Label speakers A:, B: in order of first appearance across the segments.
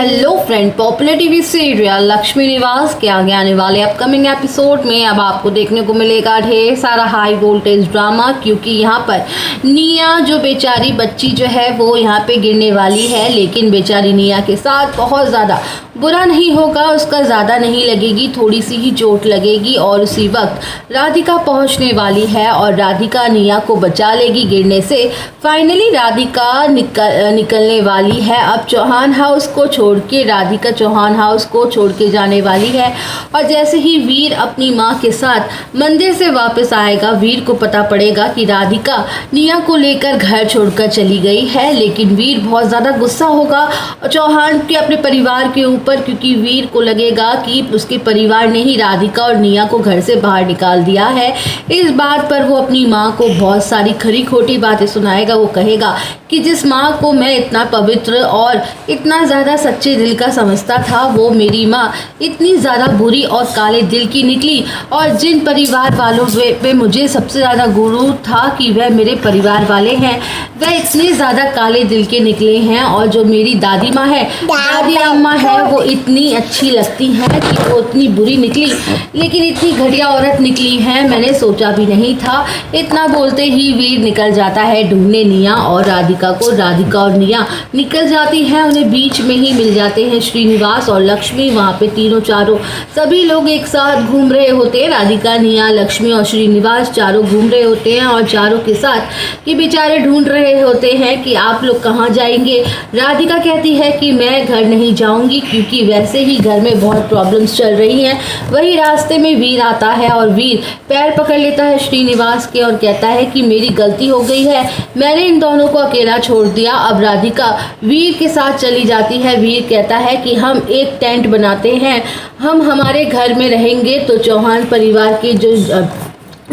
A: Hello friend, popular TV serial Lakshmi निवास के आगे आने वाले अपकमिंग एपिसोड में अब आपको देखने को मिलेगा ढेर सारा हाई वोल्टेज ड्रामा, क्योंकि यहाँ पर निया जो बेचारी बच्ची जो है वो यहाँ पे गिरने वाली है। लेकिन बेचारी निया के साथ बहुत ज़्यादा बुरा नहीं होगा, उसका ज़्यादा नहीं लगेगी, थोड़ी सी ही चोट लगेगी और उसी वक्त राधिका पहुँचने वाली है और राधिका निया को बचा लेगी गिरने से। फाइनली राधिका निकलने वाली है अब चौहान हाउस को छोड़ के। राधिका चौहान हाउस को छोड़ के जाने वाली है और जैसे ही वीर अपनी माँ के साथ मंदिर से वापस आएगा, वीर को पता पड़ेगा कि राधिका निया को लेकर घर छोड़कर चली गई है। लेकिन वीर बहुत ज़्यादा गुस्सा होगा चौहान के अपने परिवार के ऊपर, क्योंकि वीर को लगेगा कि उसके परिवार ने ही राधिका और निया को घर से बाहर निकाल दिया है। इस बात पर वो अपनी माँ को बहुत सारी खरी खोटी बातें सुनाएगा। वो कहेगा कि जिस माँ को मैं इतना पवित्र और इतना ज़्यादा सच्चे दिल का समझता था, वो मेरी माँ इतनी ज़्यादा बुरी और काले दिल की निकली। और जिन परिवार वालों पे मुझे सबसे ज़्यादा गुरूर था कि वह मेरे परिवार वाले हैं, वह इतने ज़्यादा काले दिल के निकले हैं। और जो मेरी दादी माँ है, दादी अम्मा है, वो इतनी अच्छी लगती हैं कि वो इतनी बुरी निकली, लेकिन इतनी घटिया औरत निकली है, मैंने सोचा भी नहीं था। इतना बोलते ही वीर निकल जाता है ढूंढने निया और राधिका को। राधिका और निया निकल जाती हैं, उन्हें बीच में ही मिल जाते हैं श्रीनिवास और लक्ष्मी। वहाँ पे तीनों चारों सभी लोग एक साथ घूम रहे होते हैं। राधिका, निया, लक्ष्मी और श्रीनिवास चारों घूम रहे होते हैं और चारों के साथ ये बेचारे ढूंढ रहे होते हैं कि आप लोग कहाँ जाएंगे। राधिका कहती है कि मैं घर नहीं जाऊंगी, क्योंकि वैसे ही घर में बहुत प्रॉब्लम्स चल रही हैं। वही रास्ते में वीर आता है और वीर पैर पकड़ लेता है श्रीनिवास के और कहता है कि मेरी गलती हो गई है, मैंने इन दोनों को अकेला छोड़ दिया। अब राधिका वीर के साथ चली जाती है। वीर कहता है कि हम एक टेंट बनाते हैं, हम हमारे घर में रहेंगे। तो चौहान परिवार के जो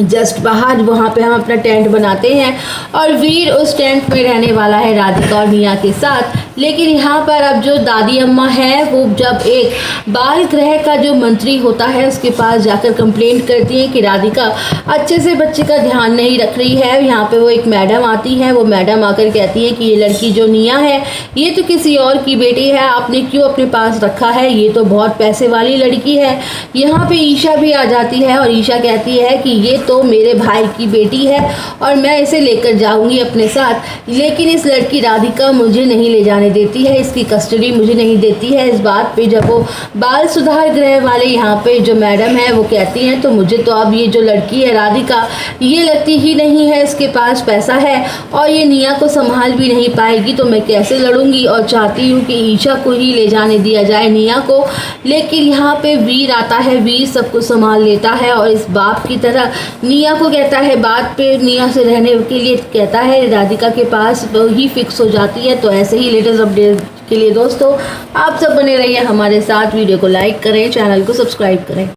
A: जस्ट बाहर वहाँ पे हम अपना टेंट बनाते हैं और वीर उस टेंट में रहने वाला है राधिका और निया के साथ। लेकिन यहाँ पर अब जो दादी अम्मा है, वो जब एक बाल ग्रह का जो मंत्री होता है उसके पास जाकर कंप्लेंट करती है कि राधिका अच्छे से बच्चे का ध्यान नहीं रख रही है। यहाँ पे वो एक मैडम आती है, वो मैडम आकर कहती है कि ये लड़की जो निया है, ये तो किसी और की बेटी है, आपने क्यों अपने पास रखा है, ये तो बहुत पैसे वाली लड़की है। यहाँ पे ईशा भी आ जाती है और ईशा कहती है कि ये तो मेरे भाई की बेटी है और मैं इसे लेकर जाऊंगी अपने साथ, लेकिन इस लड़की राधिका मुझे नहीं ले जाने देती है, इसकी कस्टडी मुझे नहीं देती है। इस बात पे जब वो बाल सुधार गृह वाले यहाँ पे जो मैडम है वो कहती हैं, तो मुझे तो अब ये जो लड़की है राधिका, ये लगती ही नहीं है इसके पास पैसा है और ये निया को संभाल भी नहीं पाएगी, तो मैं कैसे लड़ूंगी। और चाहती हूँ कि ईशा को ही ले जाने दिया जाए, निया को। लेकिन यहाँ पे वीर आता है, वीर सबको संभाल लेता है और इस बाप की तरह निया को कहता है, बात पे निया से रहने के लिए कहता है, राधिका के पास ही फिक्स हो जाती है। तो ऐसे ही लेटेस्ट अपडेट के लिए दोस्तों आप सब बने रहिए हमारे साथ। वीडियो को लाइक करें, चैनल को सब्सक्राइब करें।